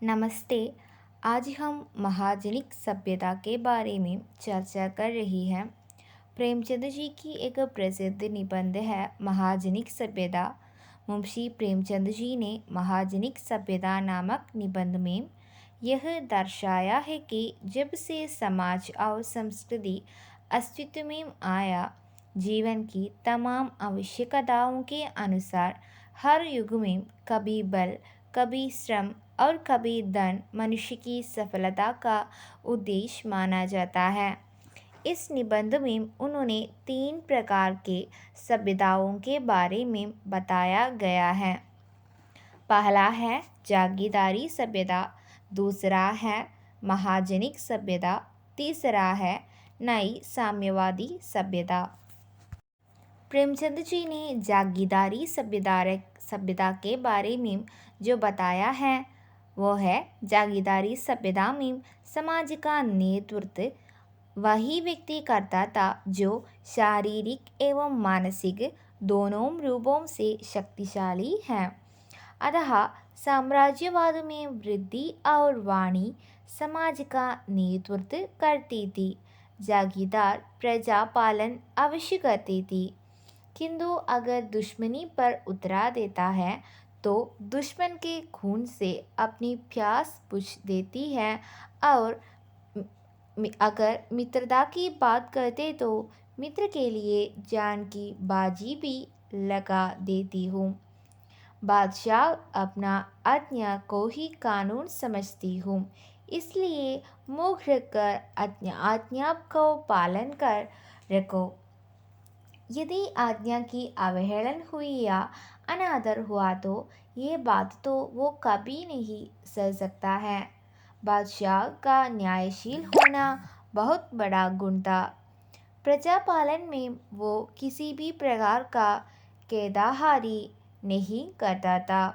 नमस्ते। आज हम महाजनिक सभ्यता के बारे में चर्चा कर रही हैं। प्रेमचंद जी की एक प्रसिद्ध निबंध है महाजनिक सभ्यता। मुंशी प्रेमचंद जी ने महाजनिक सभ्यता नामक निबंध में यह दर्शाया है कि जब से समाज और संस्कृति अस्तित्व में आया, जीवन की तमाम आवश्यकताओं के अनुसार हर युग में कभी बल, कभी श्रम और कभी धन मनुष्य की सफलता का उद्देश्य माना जाता है। इस निबंध में उन्होंने 3 प्रकार के सभ्यताओं के बारे में बताया गया है। पहला है जागीरदारी सभ्यता, दूसरा है महाजनिक सभ्यता, तीसरा है नई साम्यवादी सभ्यता। प्रेमचंद जी ने जागीरदारी सभ्यता के बारे में जो बताया है वो है, जागीरदारी सभ्यता में समाज का नेतृत्व वही व्यक्ति करता था जो शारीरिक एवं मानसिक दोनों रूपों से शक्तिशाली है। अतः साम्राज्यवाद में वृद्धि और वाणी समाज का नेतृत्व करती थी। जागीरदार प्रजा पालन अवश्य करती थी, किंतु अगर दुश्मनी पर उतरा देता है तो दुश्मन के खून से अपनी प्यास बुझ देती है, और अगर मित्रता की बात करते तो मित्र के लिए जान की बाजी भी लगा देती हूँ। बादशाह अपना आज्ञा को ही कानून समझती हूँ, इसलिए मुँह रखकर आज्ञा को पालन कर रखो। यदि आज्ञा की अवहेलना हुई या अनादर हुआ तो ये बात तो वो कभी नहीं सह सकता है। बादशाह का न्यायशील होना बहुत बड़ा गुण था। प्रजा पालन में वो किसी भी प्रकार का केदाहारी नहीं करता था।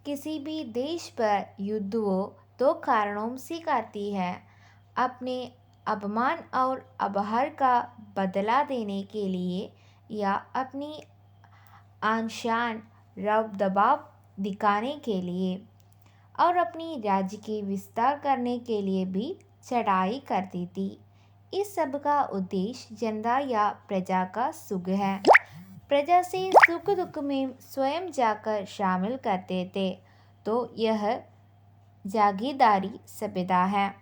किसी भी देश पर युद्ध वो 2 कारणों से करती है, अपने अपमान और अपहार का बदला देने के लिए या अपनी आशान रव दबाव दिखाने के लिए, और अपनी राज्य के विस्तार करने के लिए भी चढ़ाई करती थी। इस सब का उद्देश्य जनता या प्रजा का सुख है। प्रजा से सुख दुख में स्वयं जाकर शामिल करते थे, तो यह जागीरदारी सभ्यता है।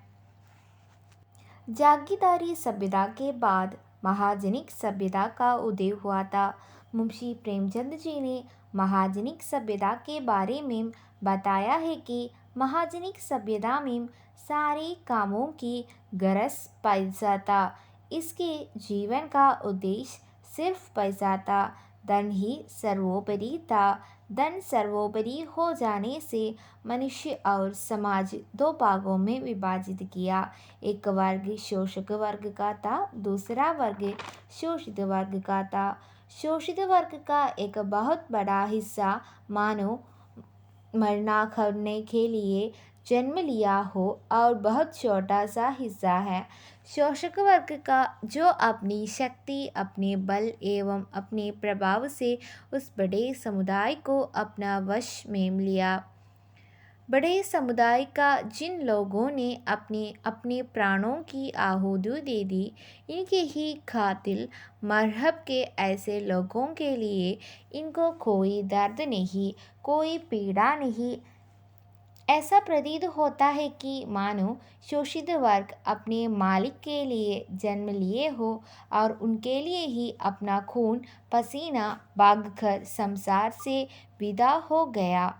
जागीरदारी सभ्यता के बाद महाजनिक सभ्यता का उदय हुआ था। मुंशी प्रेमचंद जी ने महाजनिक सभ्यता के बारे में बताया है कि महाजनिक सभ्यता में सारे कामों की गरज पैसा था। इसके जीवन का उद्देश्य सिर्फ पैसा था। धन ही सर्वोपरि था। धन सर्वोपरि हो जाने से मनुष्य और समाज 2 भागों में विभाजित किया। एक वर्ग शोषक वर्ग का था, दूसरा वर्ग शोषित वर्ग का था। शोषित वर्ग का एक बहुत बड़ा हिस्सा मानो मरना करने के लिए जन्म लिया हो, और बहुत छोटा सा हिस्सा है शोषक वर्ग का, जो अपनी शक्ति, अपने बल एवं अपने प्रभाव से उस बड़े समुदाय को अपना वश में लिया। बड़े समुदाय का जिन लोगों ने अपने अपने प्राणों की आहुति दे दी, इनके ही खातिर मजहब के ऐसे लोगों के लिए इनको कोई दर्द नहीं, कोई पीड़ा नहीं। ऐसा प्रतीत होता है कि मानो शोषित वर्ग अपने मालिक के लिए जन्म लिए हो और उनके लिए ही अपना खून पसीना बहाकर संसार से विदा हो गया।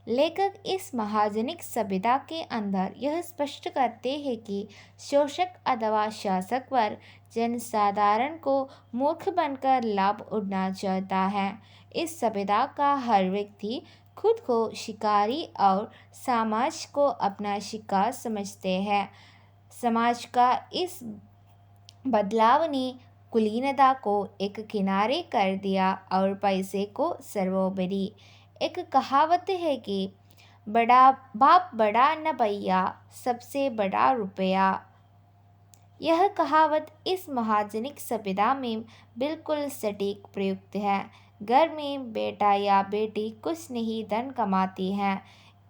लेखक इस महाजनिक सभ्यता के अंदर यह स्पष्ट करते हैं कि शोषक अथवा शासक वर्ग जनसाधारण को मूर्ख बनकर लाभ उठाना चाहता है। इस सभ्यता का हर व्यक्ति खुद को शिकारी और समाज को अपना शिकार समझते हैं। समाज का इस बदलाव ने कुलीनता को एक किनारे कर दिया और पैसे को सर्वोपरि। एक कहावत है कि बड़ा बाप बड़ा न भैया, सबसे बड़ा रुपया। यह कहावत इस महाजनिक सभ्यता में बिल्कुल सटीक प्रयुक्त है। घर में बेटा या बेटी कुछ नहीं धन कमाती है,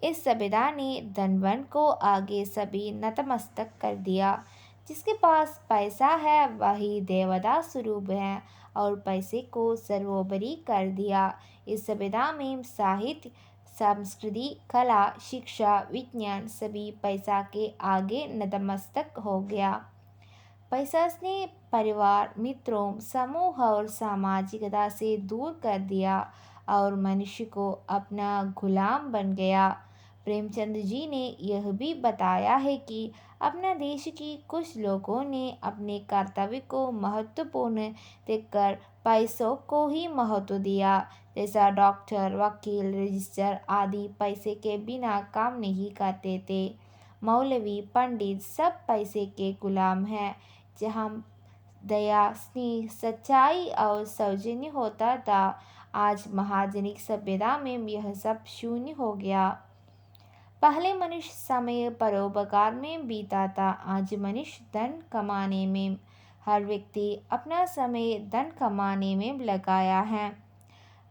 इस सभ्यता ने धनवन को आगे सभी नतमस्तक कर दिया। जिसके पास पैसा है वही देवता स्वरूप है और पैसे को सर्वोपरि कर दिया। इस सभ्यता में साहित्य, संस्कृति, कला, शिक्षा, विज्ञान सभी पैसा के आगे नतमस्तक हो गया। पैसा ने परिवार, मित्रों, समूह और सामाजिकता से दूर कर दिया और मनुष्य को अपना गुलाम बन गया। प्रेमचंद जी ने यह भी बताया है कि अपना देश की कुछ लोगों ने अपने कर्तव्य को महत्वपूर्ण देखकर पैसों को ही महत्व दिया। जैसा डॉक्टर, वकील, रजिस्टर आदि पैसे के बिना काम नहीं करते थे। मौलवी, पंडित सब पैसे के गुलाम हैं। जहाँ दया, स्नेह, सच्चाई और सौजन्य होता था, आज महाजनिक सभ्यता में यह सब शून्य हो गया। पहले मनुष्य समय परोपकार में बीता था, आज मनुष्य धन कमाने में। हर व्यक्ति अपना समय धन कमाने में लगाया है।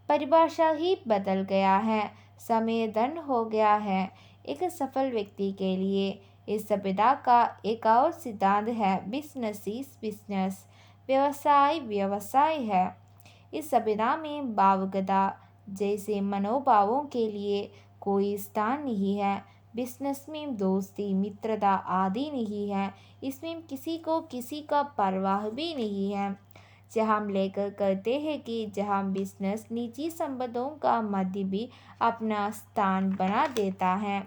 परिभाषा ही बदल गया है, समय धन हो गया है एक सफल व्यक्ति के लिए। इस सभ्यता का एक और सिद्धांत है बिजनेस इज बिजनेस, व्यवसाय व्यवसाय है। इस सभ्यता में भावुकता जैसे मनोभावों के लिए कोई स्थान नहीं है। बिजनेस में दोस्ती, मित्रता आदि नहीं है। इसमें किसी को किसी का परवाह भी नहीं है। जहाँ हम लेकर कहते हैं कि जहाँ बिजनेस निजी संबंधों का मध्य भी अपना स्थान बना देता है।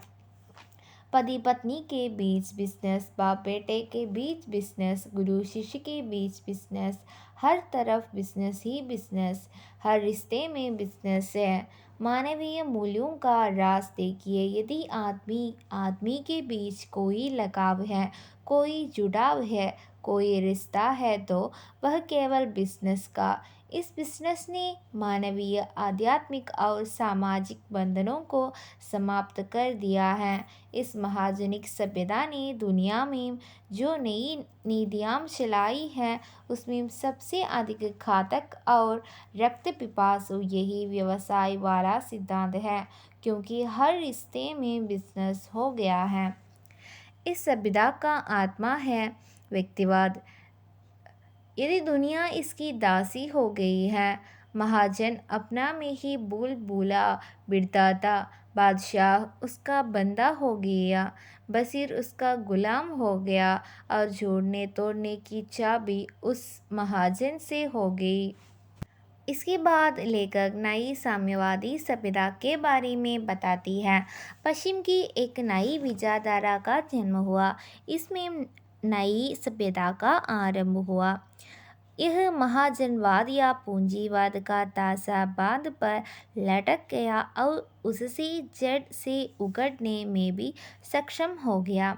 पति पत्नी के बीच बिजनेस, बाप बेटे के बीच बिजनेस, गुरु शिष्य के बीच बिजनेस, हर तरफ बिजनेस ही बिजनेस, हर रिश्ते में बिजनेस है। मानवीय मूल्यों का राज देखिए, यदि आदमी आदमी के बीच कोई लगाव है, कोई जुड़ाव है, कोई रिश्ता है तो वह केवल बिजनेस का। इस बिजनेस ने मानवीय, आध्यात्मिक और सामाजिक बंधनों को समाप्त कर दिया है। इस महाजनिक सभ्यता ने दुनिया में जो नई नीतियाँ चलाई हैं उसमें सबसे अधिक घातक और रक्त पिपासु यही व्यवसाय वाला सिद्धांत है, क्योंकि हर रिश्ते में बिजनेस हो गया है। इस सभ्यता का आत्मा है व्यक्तिवाद। यदि दुनिया इसकी दासी हो गई है, महाजन अपना में ही बुलबुला बिड़ताता, बादशाह उसका बंदा हो गया, बसीर उसका गुलाम हो गया और जोड़ने तोड़ने की चाबी उस महाजन से हो गई। इसके बाद लेखक नई साम्यवादी सभ्यता के बारे में बताती है। पश्चिम की एक नई विचारधारा का जन्म हुआ, इसमें नई सभ्यता का आरंभ हुआ। यह महाजनवाद या पूंजीवाद का ताजा बांध पर लटक गया और उससे जड़ से उगड़ने में भी सक्षम हो गया।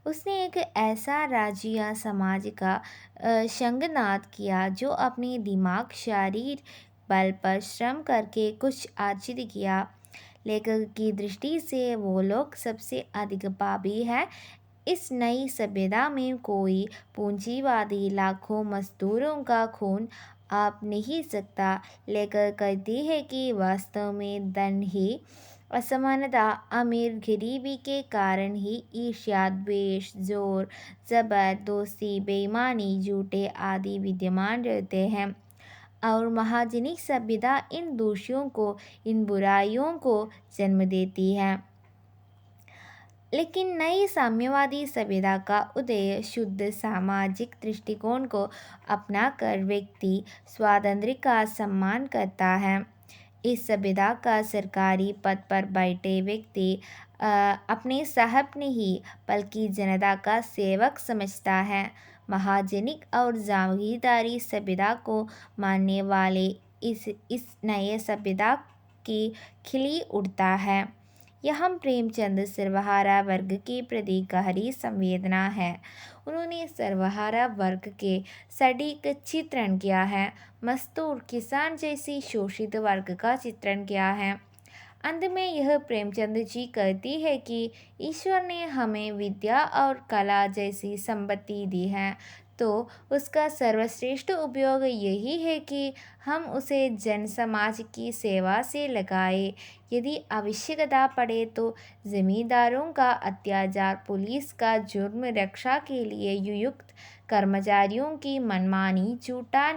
उसने एक ऐसा राज्य या समाज का संघनाद किया जो अपने दिमाग, शरीर बल पर श्रम करके कुछ अर्जित किया। लेखक की दृष्टि से वो लोग सबसे अधिक पापी है। इस नई सभ्यता में कोई पूंजीवादी लाखों मजदूरों का खून आप नहीं सकता। लेकर कहती है कि वास्तव में धन ही असमानता, अमीर गरीबी के कारण ही ईर्ष्या, द्वेष, जोर जबर, दोस्ती, बेईमानी, झूठे आदि विद्यमान रहते हैं और महाजनिक सभ्यता इन दोषियों को, इन बुराइयों को जन्म देती है। लेकिन नई साम्यवादी सभ्यता का उदय शुद्ध सामाजिक दृष्टिकोण को अपनाकर व्यक्ति स्वातंत्र्य का सम्मान करता है। इस सभ्यता का सरकारी पद पर बैठे व्यक्ति अपने साहब नहीं बल्कि जनता का सेवक समझता है। महाजनिक और जागीरदारी सभ्यता को मानने वाले इस नए सभ्यता की खिली उठता है। यहाँ प्रेमचंद सर्वहारा वर्ग के प्रति गहरी संवेदना है। उन्होंने सर्वहारा वर्ग के सटीक चित्रण किया है। मजदूर, किसान जैसी शोषित वर्ग का चित्रण किया है। अंत में यह प्रेमचंद जी कहती है कि ईश्वर ने हमें विद्या और कला जैसी संपत्ति दी है, तो उसका सर्वश्रेष्ठ उपयोग यही है कि हम उसे जन समाज की सेवा से लगाएं। यदि आवश्यकता पड़े तो जमींदारों का अत्याचार, पुलिस का जुर्म, रक्षा के लिए नियुक्त कर्मचारियों की मनमानी, झूठा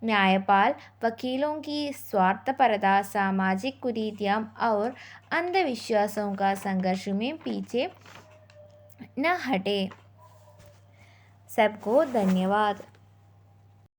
न्यायपाल, वकीलों की स्वार्थपरता, सामाजिक कुरीतियाँ और अंधविश्वासों का संघर्ष में पीछे न हटे। सबको धन्यवाद।